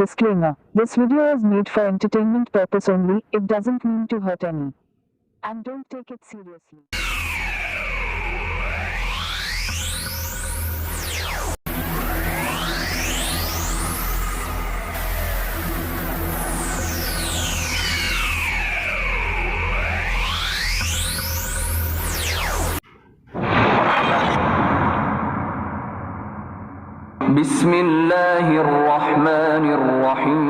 Disclaimer: this video is made for entertainment purpose only. It doesn't mean to hurt any. And don't take it seriously. بسم اللہ الرحمن الرحیم.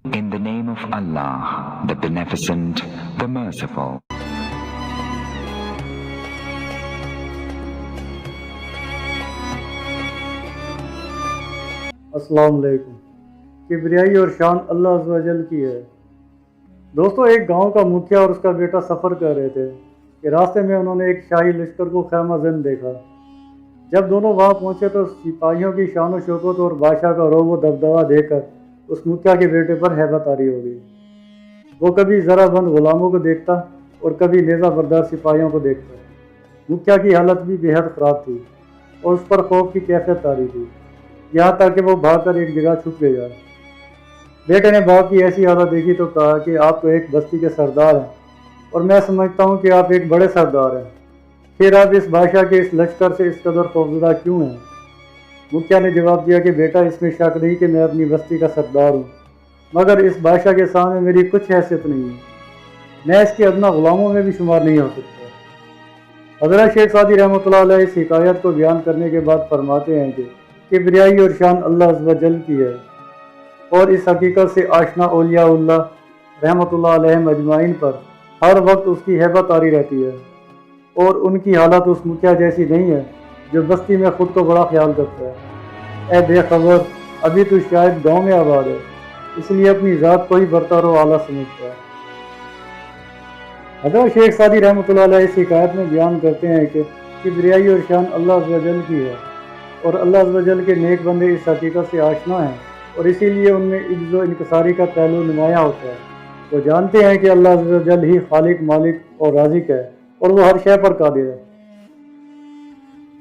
In the name of Allah, the Beneficent, the Merciful. السلام علیکم. کبریائی اور شان اللہ عز و جل کی ہے. دوستو، ایک گاؤں کا مکھیا اور اس کا بیٹا سفر کر رہے تھے کہ راستے میں انہوں نے ایک شاہی لشکر کو خیمہ زن دیکھا. جب دونوں وہاں پہنچے تو سپاہیوں کی شان و شوکت اور بادشاہ کا روب و دبدبہ دیکھ کر اس مکھیا کے بیٹے پر ہیبت طاری ہو گئی. وہ کبھی ذرا بند غلاموں کو دیکھتا اور کبھی نیزہ بردار سپاہیوں کو دیکھتا. مکھیا کی حالت بھی بے حد خراب تھی اور اس پر خوف کی کیفیت طاری تھی، یہاں تک کہ وہ بھاگ کر ایک جگہ چھپ گیا. بیٹے نے باپ کی ایسی حالت دیکھی تو کہا کہ آپ تو ایک بستی کے سردار ہیں اور میں سمجھتا ہوں کہ آپ ایک بڑے سردار ہیں، پھر آپ اس بادشاہ کے اس لشکر سے اس قدر خوفزدہ کیوں ہیں؟ مکھیا نے جواب دیا کہ بیٹا، اس میں شک نہیں کہ میں اپنی بستی کا سردار ہوں، مگر اس بادشاہ کے سامنے میری کچھ حیثیت نہیں ہے. میں اس کے ادنا غلاموں میں بھی شمار نہیں ہو سکتا. حضرت شیخ سعدی رحمۃ اللہ علیہ اس حکایت کو بیان کرنے کے بعد فرماتے ہیں کہ کبریائی اور شان اللہ عز و جل کی ہے، اور اس حقیقت سے آشنا اولیاء اللہ رحمۃ اللہ علیہ مجمعین پر ہر وقت اس کی ہیبت طاری رہتی ہے، اور ان کی حالت اس مکھیا جیسی نہیں ہے جو بستی میں خود کو بڑا خیال کرتا ہے. اے بے خبر، ابھی تو شاید گاؤں میں آباد ہے، اس لیے اپنی ذات کو ہی برتر و اعلیٰ سمجھتا ہے. حضرت شیخ سعدی رحمۃ اللہ علیہ اس حکایت میں بیان کرتے ہیں کہ کبریائی اور شان اللہ عز و جل کی ہے، اور اللہ عز و جل کے نیک بندے اس حقیقت سے آشنا ہیں، اور اسی لیے ان میں عجز و انکساری کا پہلو نمایاں ہوتا ہے. وہ جانتے ہیں کہ اللہ عز و جل ہی خالق، مالک اور رازق ہے، اور وہ ہر شے پر قادر ہے.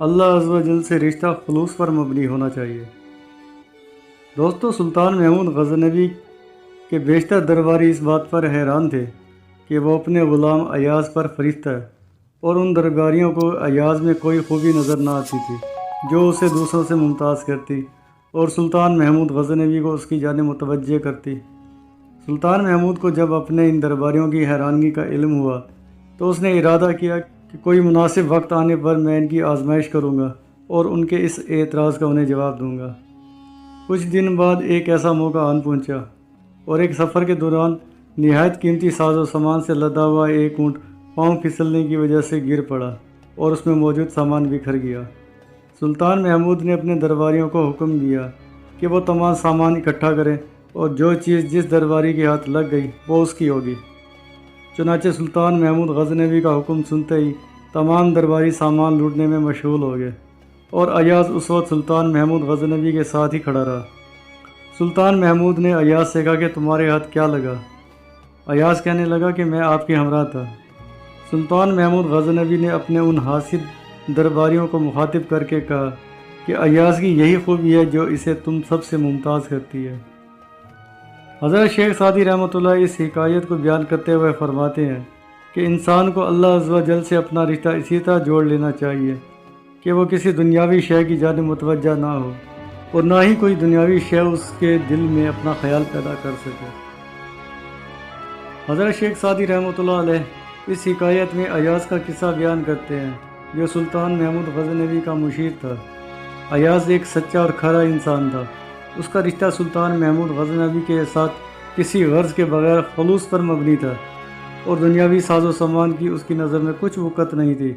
اللہ عز و جل سے رشتہ خلوص پر مبنی ہونا چاہیے. دوستو، سلطان محمود غزنوی کے بیشتر درباری اس بات پر حیران تھے کہ وہ اپنے غلام ایاز پر فرشتہ ہے، اور ان درباریوں کو ایاز میں کوئی خوبی نظر نہ آتی تھی جو اسے دوسروں سے ممتاز کرتی اور سلطان محمود غزنوی کو اس کی جانب متوجہ کرتی. سلطان محمود کو جب اپنے ان درباریوں کی حیرانگی کا علم ہوا تو اس نے ارادہ کیا کہ کوئی مناسب وقت آنے پر میں ان کی آزمائش کروں گا اور ان کے اس اعتراض کا انہیں جواب دوں گا. کچھ دن بعد ایک ایسا موقع آن پہنچا، اور ایک سفر کے دوران نہایت قیمتی ساز و سامان سے لدا ہوا ایک اونٹ پاؤں پھسلنے کی وجہ سے گر پڑا اور اس میں موجود سامان بکھر گیا. سلطان محمود نے اپنے درباریوں کو حکم دیا کہ وہ تمام سامان اکٹھا کریں اور جو چیز جس درباری کے ہاتھ لگ گئی وہ اس کی ہوگی. چنانچہ سلطان محمود غزنوی کا حکم سنتے ہی تمام درباری سامان لوٹنے میں مشغول ہو گئے، اور ایاز اس وقت سلطان محمود غزنوی کے ساتھ ہی کھڑا رہا. سلطان محمود نے ایاز سے کہا کہ تمہارے ہاتھ کیا لگا؟ ایاز کہنے لگا کہ میں آپ کے ہمراہ تھا. سلطان محمود غزنوی نے اپنے ان حاسد درباریوں کو مخاطب کر کے کہا کہ ایاز کی یہی خوبی ہے جو اسے تم سب سے ممتاز کرتی ہے. حضرت شیخ سعدی رحمۃ اللہ اس حکایت کو بیان کرتے ہوئے فرماتے ہیں کہ انسان کو اللہ عز و جل سے اپنا رشتہ اسی طرح جوڑ لینا چاہیے کہ وہ کسی دنیاوی شے کی جانب متوجہ نہ ہو، اور نہ ہی کوئی دنیاوی شے اس کے دل میں اپنا خیال پیدا کر سکے. حضرت شیخ سعدی رحمۃ اللہ علیہ اس حکایت میں ایاز کا قصہ بیان کرتے ہیں جو سلطان محمود غزنوی کا مشیر تھا. ایاز ایک سچا اور کھرا انسان تھا. اس کا رشتہ سلطان محمود غزنوی کے ساتھ کسی غرض کے بغیر خلوص پر مبنی تھا، اور دنیاوی ساز و سامان کی اس کی نظر میں کچھ وقت نہیں تھی.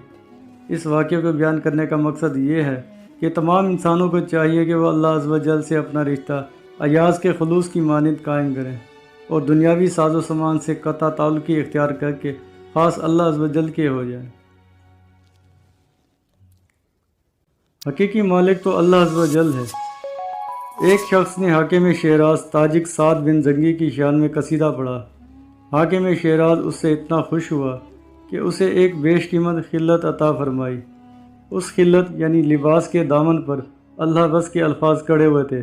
اس واقعے کو بیان کرنے کا مقصد یہ ہے کہ تمام انسانوں کو چاہیے کہ وہ اللہ عز و جل سے اپنا رشتہ ایاز کے خلوص کی مانند قائم کریں، اور دنیاوی ساز و سامان سے قطع تعلقی اختیار کر کے خاص اللہ عز و جل کے ہو جائیں. حقیقی مالک تو اللہ عز و جل ہے. ایک شخص نے حاکم شیراز تاجک سعد بن زنگی کی شان میں قصیدہ پڑھا. حاکم شیراز اس سے اتنا خوش ہوا کہ اسے ایک بیش قیمت خلت عطا فرمائی. اس خلت یعنی لباس کے دامن پر اللہ بس کے الفاظ کڑے ہوئے تھے۔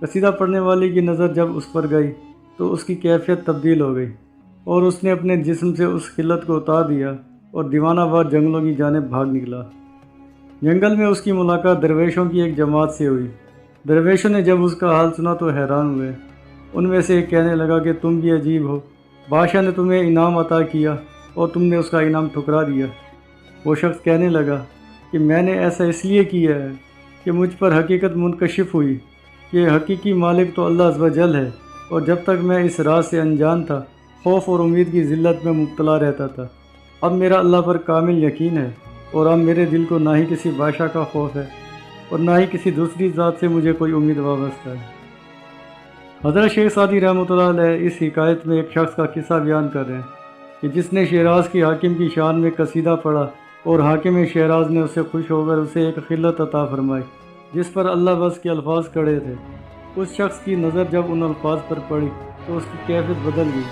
قصیدہ پڑھنے والی کی نظر جب اس پر گئی تو اس کی کیفیت تبدیل ہو گئی اور اس نے اپنے جسم سے اس خلت کو اتار دیا اور دیوانہ وار جنگلوں کی جانب بھاگ نکلا۔ جنگل میں اس کی ملاقات درویشوں کی ایک جماعت سے ہوئی۔ درویشوں نے جب اس کا حال سنا تو حیران ہوئے۔ ان میں سے ایک کہنے لگا کہ تم بھی عجیب ہو، بادشاہ نے تمہیں انعام عطا کیا اور تم نے اس کا انعام ٹھکرا دیا۔ وہ شخص کہنے لگا کہ میں نے ایسا اس لیے کیا ہے کہ مجھ پر حقیقت منکشف ہوئی کہ حقیقی مالک تو اللہ عز و جل ہے، اور جب تک میں اس راز سے انجان تھا خوف اور امید کی ذلت میں مبتلا رہتا تھا۔ اب میرا اللہ پر کامل یقین ہے اور اب میرے دل کو نہ ہی کسی بادشاہ کا خوف ہے اور نہ ہی کسی دوسری ذات سے مجھے کوئی امید وابستہ ہے۔ حضرت شیخ سعدی رحمۃ اللہ علیہ اس حکایت میں ایک شخص کا قصہ بیان کر رہے ہیں کہ جس نے شیراز کی حاکم کی شان میں قصیدہ پڑھا اور حاکم شیراز نے اسے خوش ہو کر اسے ایک خلت عطا فرمائی جس پر اللہ بس کے الفاظ کڑے تھے۔ اس شخص کی نظر جب ان الفاظ پر پڑی تو اس کی کیفیت بدل گئی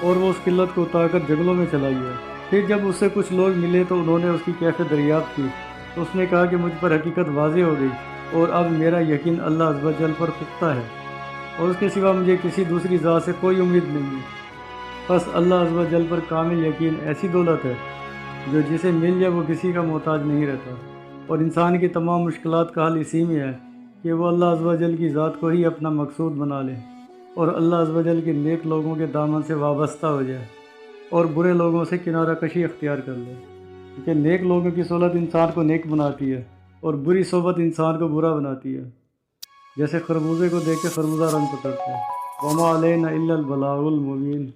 اور وہ اس قلت کو اتار کر جنگلوں میں چلا گیا۔ پھر جب اس سے کچھ لوگ ملے تو انہوں نے اس کی کیفیت دریافت کی تو اس نے کہا کہ مجھ پر حقیقت واضح ہو گئی اور اب میرا یقین اللہ عز و جل پر پختہ ہے اور اس کے سوا مجھے کسی دوسری ذات سے کوئی امید نہیں ہے۔ بس اللہ عز و جل پر کامل یقین ایسی دولت ہے جو جسے مل جائے وہ کسی کا محتاج نہیں رہتا، اور انسان کی تمام مشکلات کا حل اسی میں ہے کہ وہ اللہ عز و جل کی ذات کو ہی اپنا مقصود بنا لے اور اللہ عز و جل کے نیک لوگوں کے دامن سے وابستہ ہو جائے اور برے لوگوں سے کنارہ کشی اختیار کر لے، کیونکہ نیک لوگوں کی صحبت انسان کو نیک بناتی ہے اور بری صحبت انسان کو برا بناتی ہے۔ جیسے خربوزے کو دیکھ کے خربوزہ رنگ پکڑتا ہے۔ وما علینا الا البلاغ المبین۔